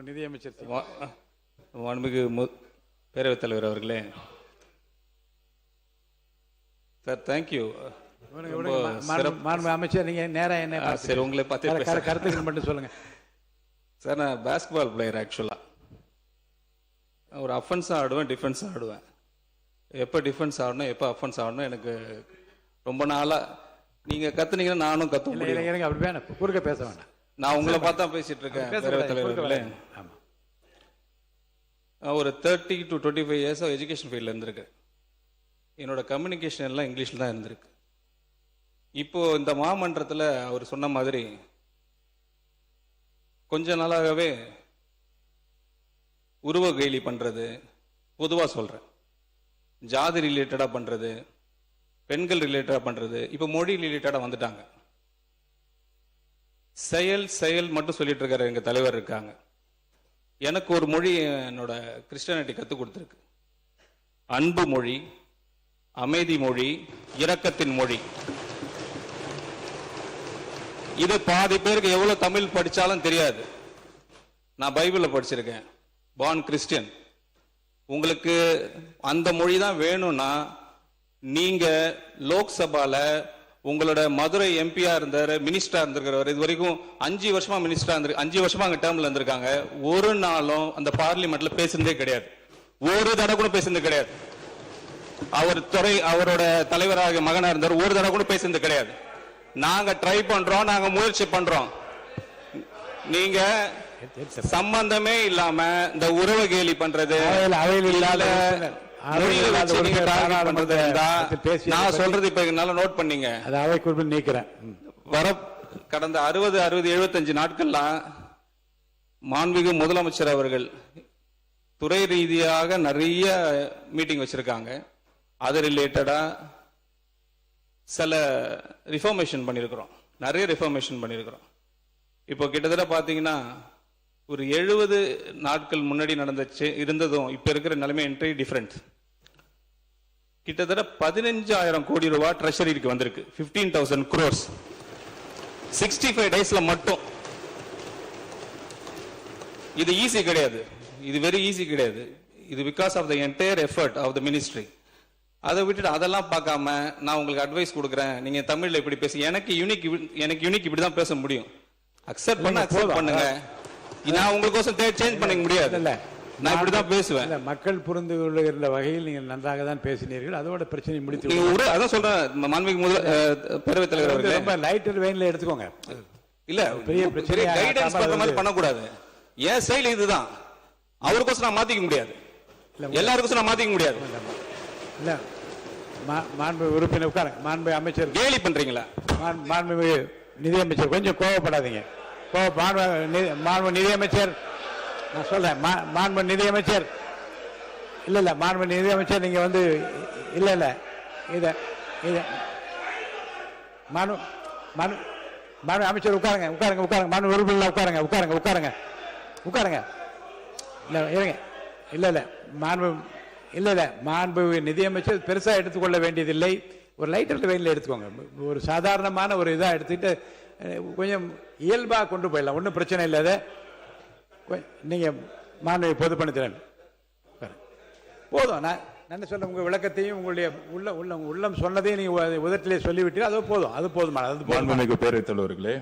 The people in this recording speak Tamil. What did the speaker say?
நிதியமைச்சர் மாண்புமிகு பேரவைத் தலைவர் அவர்களே, சார் தேங்க்யூ. அமைச்சர் நீங்க நேரா என்ன சரி உங்களை பார்த்து கருத்துக்கள் மட்டும் சொல்லுங்க சார். நான் பாஸ்கெட்பால் பிளேயர். ஆக்சுவலா ஒரு அஃபென்ஸாக ஆடுவேன், டிஃபென்ஸாக ஆடுவேன். எப்போ டிஃபென்ஸ் ஆடணும் எப்போ அஃபென்ஸ் ஆடணும் எனக்கு ரொம்ப நாளாக நீங்கள் கற்றுனீங்கன்னா நானும் கற்று முடியும். அப்படி வேணாம், குறுக்க பேச வேண்டாம். நான் உங்களை பார்த்தா பேசிட்டு இருக்கேன் பேரவைத் தலைவர்களே. ஒரு 30 to 25 இயர்ஸ் எஜுகேஷன் ஃபீல்டில் இருந்திருக்கு. என்னோட கம்யூனிகேஷன் எல்லாம் இங்கிலீஷில் தான் இருந்திருக்கு. இப்போ இந்த மாமன்றத்தில் அவர் சொன்ன மாதிரி கொஞ்ச நாளாகவே உருவ கேலி பண்ணுறது, பொதுவாக சொல்கிறேன், ஜாதி ரிலேட்டடாக பண்ணுறது, பெண்கள் ரிலேட்டடாக பண்ணுறது, இப்போ மொழி ரிலேட்டடாக வந்துட்டாங்க. செயல் செயல் மட்டும் சொல்லிட்டு இருக்காரு எங்கள் தலைவர் இருக்காங்க. எனக்கு ஒரு மொழி என்னோட கிறிஸ்டியானிட்டி கற்றுக் கொடுத்துருக்கு. அன்பு மொழி, அமைதி மொழி, இரக்கத்தின் மொழி. இது பாதி பேருக்கு எவ்வளவு தமிழ் படிச்சாலும் தெரியாது. நான் பைபிளில் படிச்சிருக்கேன், பார்ன் கிறிஸ்டியன். உங்களுக்கு அந்த மொழி தான் வேணும்னா நீங்க லோக்சபால உங்களோட மதுரை எம்பியா இருந்தாரு, மினிஸ்டரா இருந்திருக்கிறவர், இது வரைக்கும் 5 வருஷமா மினிஸ்டரா இருந்து 5 வருஷமா அங்க டேர்ம்ல இருந்திருக்காங்க. ஒரு நாளும் அந்த பார்லிமெண்ட்ல பேசுனதே கிடையாது, ஒரு தடவை கூட பேசுனது கிடையாது. அவர் துறை அவரோட தலைவராக மகனா இருந்தார், ஒரு தடவை கூட பேசுனது கிடையாது. நாங்க ட்ரை பண்றோம், நாங்க முயற்சி பண்றோம். நீங்க சம்பந்தமே இல்லாம இந்த உறவு கேலி பண்றது, நான் சொல்றது இப்ப என்னால நோட் பண்ணீங்க, அவை குறிப்பிட்டு நீக்கிறேன். வர கடந்த 60, 75 நாட்கள்லாம் மாண்புமிகு முதலமைச்சர் அவர்கள் துறை ரீதியாக நிறைய மீட்டிங் வச்சிருக்காங்க. அது ரிலேட்டடா சில ரிஃபார்மேஷன் பண்ணியிருக்கிறோம், நிறைய ரிஃபார்மேஷன் பண்ணியிருக்கிறோம். இப்போ கிட்டத்தட்ட பார்த்தீங்கன்னா ஒரு 70 நாட்கள் முன்னாடி நடந்துச்சு இருந்ததும் இப்போ இருக்கிற நிலைமை என்ட்ரி டிஃபரெண்ட். கிட்டத்தட்ட 15,000 கோடி ரூபாய் ட்ரெஷரிக்கு வந்திருக்கு. 15,000 crores 65 டேஸ்ல மட்டும். இது ஈஸி கிடையாது, இது வெரி ஈஸி கிடையாது. இது because of the entire effort of the ministry. அதை விட்டுட்டு அதெல்லாம் பார்க்காம நான் உங்களுக்கு அட்வைஸ் கொடுக்குறேன், நீங்க தமிழ்ல இப்படி பேசி, எனக்கு யூனிக் இப்படிதான் பேச முடியும். அக்செப்ட் பண்ணுங்க. நான் உங்களுக்கோசம் சேஞ்ச் பண்ணிக்க முடியாது, நான் இப்படிதான் பேசுவேன். மக்கள் புரிந்து கொள்ளுகிற வகையில் நீங்கள் நன்றாக தான் பேசினீர்கள், அதோட பிரச்சனை முடித்து. அதான் சொல்றேன் மாண்புமிகு பேரவைத் தலைவர் அவர்களே, ரொம்ப லைட்டர் வெயின்ல எடுத்துக்கோங்க. இல்ல பெரிய பிரச்சனை கைடன்ஸ் பண்ற மாதிரி பண்ணக்கூடாது. ஏன் ஸ்டைல் இதுதான், அவருக்கோசம் நான் மாத்திக்க முடியாது, எல்லாருக்கும் நான் மாத்திக்க முடியாது. இல்ல மாண்பு உறுப்பினர் உட்காருங்க. மாண்பு அமைச்சர் கேலி பண்றீங்களா? மாண்பு நிதியமைச்சர் கொஞ்சம் கோவப்படாதீங்க. மாண்பு நிதியமைச்சர் நான் சொல்றேன், மாண்பு நிதியமைச்சர் இல்ல மாண்பு நிதியமைச்சர் நீங்க வந்து இல்ல இத மாண்பு அமைச்சர் உட்காருங்க. மாண்பு உறுப்பினர் உட்காருங்க. இல்ல இருங்க. இல்ல மாண்பு நிதியமைச்சர் பெருசா எடுத்துக்கொள்ள வேண்டியதில்லை, ஒரு லைட்டர் வெயின்ல எடுத்துக்கோங்க. ஒரு சாதாரணமான ஒரு இதா எடுத்துக்கிட்டு கொஞ்சம் இயல்பாக கொண்டு போயிடலாம், ஒன்றும் பிரச்சனை இல்லாத. நீங்க மாண்பு பொதுப்பணித்திறன் போதும். நான் என்ன சொல்ல, உங்க விளக்கத்தையும் உங்களுடைய உள்ளம் சொன்னதையும் நீங்க உதட்டிலே சொல்லிவிட்டீர்கள், அது போதும். அது போதுமான. மாண்புமிகு பேரவைத் தலைவர்களே,